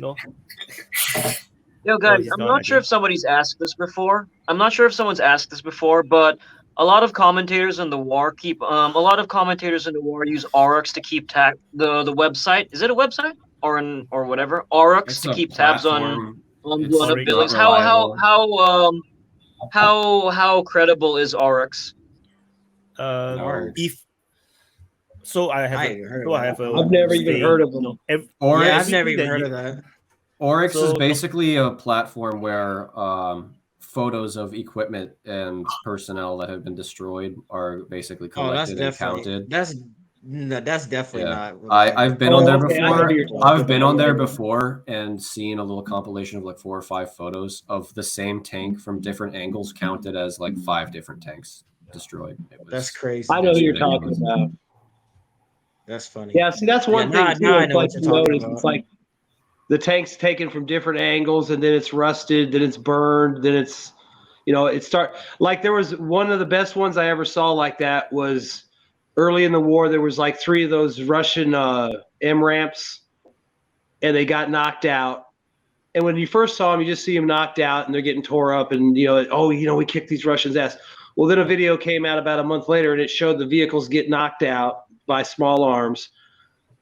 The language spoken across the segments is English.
No. Yo, guys, I'm not sure if somebody's asked this before. But a lot of commentators in the war use Oryx to keep the website. Is it a website or whatever? Oryx to keep tabs on vulnerabilities. How credible is Oryx? If so, I've never even heard of them. I've never even heard of that. Oryx is basically a platform where photos of equipment and personnel that have been destroyed are basically collected and counted. That's definitely not. I've been on there before. I've been on there before and seen a little compilation of like 4 or 5 photos of the same tank from different angles counted as like 5 different tanks destroyed. That's crazy. I know who you're talking about. That's funny. Yeah, see, that's one thing. Now I know what you're talking about. It's like the tank's taken from different angles, and then it's rusted, then it's burned, then it's, like there was one of the best ones I ever saw like that was early in the war. There was like 3 of those Russian MRAMs, and they got knocked out. And when you first saw them, you just see them knocked out, and they're getting tore up, and we kicked these Russians' ass. Well, then a video came out about a month later, and it showed the vehicles get knocked out by small arms.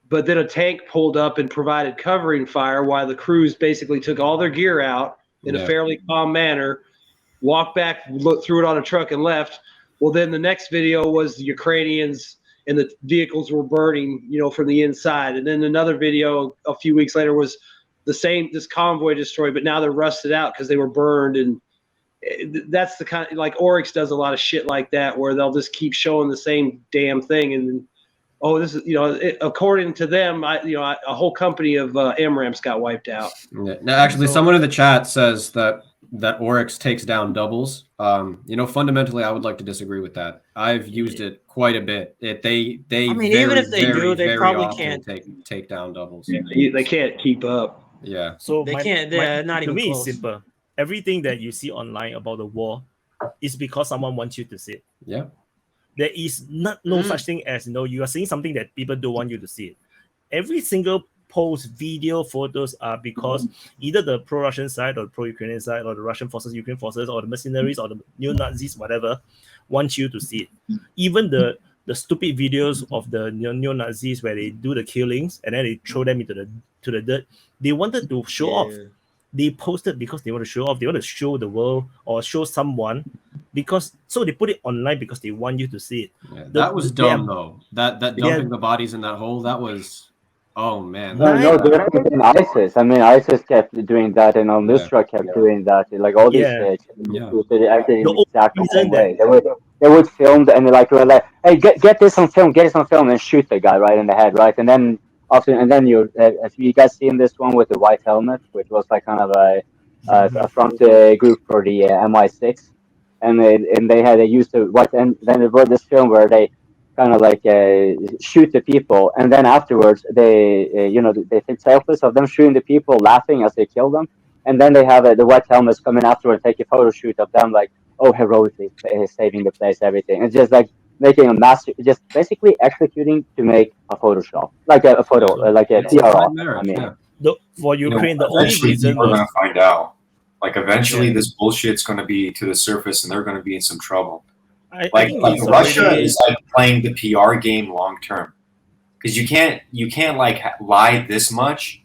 But then a tank pulled up and provided covering fire while the crews basically took all their gear out in a fairly calm manner, walked back, threw it on a truck, and left. Well, then the next video was the Ukrainians and the vehicles were burning, from the inside. And then another video a few weeks later was this convoy destroyed, but now they're rusted out because they were burned. And that's the kind of, like Oryx does a lot of shit like that where they'll just keep showing the same damn thing. And this is, according to them, a whole company of MRAMs got wiped out. Yeah. Now, actually, someone in the chat says that Oryx takes down doubles. Fundamentally, I would like to disagree with that. I've used it quite a bit. Even if they do, they probably can't take down doubles. Yeah, they can't keep up. Yeah. So they can't. They're not even close. To me, it's simple. Everything that you see online about the war is because someone wants you to see it. Yeah. There is no such thing as you are seeing something that people don't want you to see it. Every single post, video, photos are because either the pro-Russian side or the pro-Ukrainian side or the Russian forces, Ukraine forces, or the mercenaries or the neo-Nazis, whatever, want you to see it. Even the stupid videos of the neo-Nazis where they do the killings and then they throw them into the dirt, they wanted to show off. They posted because they want to show off. They want to show the world or show someone so they put it online because they want you to see it. Yeah, that was dumb though. That dumping the bodies in that hole, that was, oh man. No different than ISIS. I mean, ISIS kept doing that, and Nusra kept doing that. Like all these they acted in the exact same way. They would film and they're like, hey, get this on film, and shoot the guy right in the head, right, and then. Have you guys seen this one with the white helmet, which was like kind of a front group for the MI6, and they used the white, and then there was this film where they kind of like shoot the people, and then afterwards they take selfies of them shooting the people, laughing as they kill them, and then they have the white helmets come in afterwards, take a photo shoot of them, like heroically saving the place, everything. It's just like making a massive, just basically executing to make a Photoshop, like a photo, like a PR. I mean, for Ukraine, the only reason we're going to find out. Like eventually, this bullshit's going to be to the surface, and they're going to be in some trouble. Like Russia is like playing the PR game long term, because you can't like lie this much.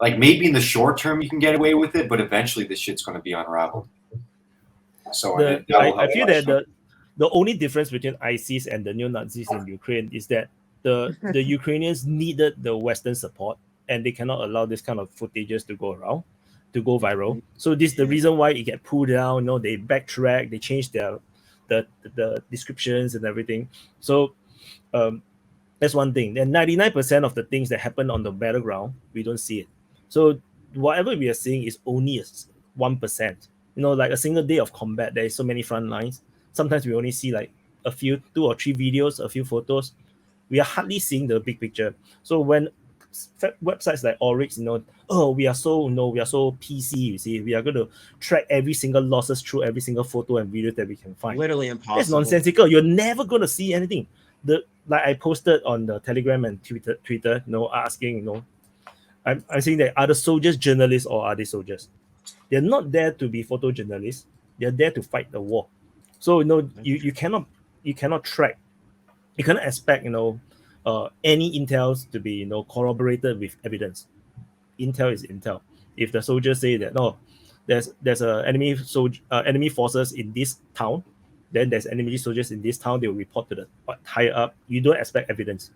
Like maybe in the short term you can get away with it, but eventually this shit's going to be unraveled. So I feel that the only difference between ISIS and the neo-Nazis in Ukraine is that the Ukrainians needed the Western support, and they cannot allow this kind of footages to go around, to go viral. So this is the reason why it get pulled down. They backtrack, they change the descriptions and everything. So that's one thing. And 99% of the things that happen on the battleground, we don't see it. So whatever we are seeing is only 1%. Like a single day of combat, there is so many front lines. Sometimes we only see like a few, 2 or 3 videos, a few photos. We are hardly seeing the big picture. So when websites like Oryx, we are so PC, you see, we are going to track every single losses through every single photo and video that we can find. Literally impossible. That's nonsensical. You're never going to see anything. Like I posted on the Telegram and Twitter, asking, I'm saying that are the soldiers journalists or are they soldiers? They're not there to be photojournalists. They're there to fight the war. So you cannot track, you cannot expect any intels to be corroborated with evidence. Intel is intel. If the soldiers say that no, there's a enemy forces in this town, then there's enemy soldiers in this town, they will report to the higher up. You don't expect evidence.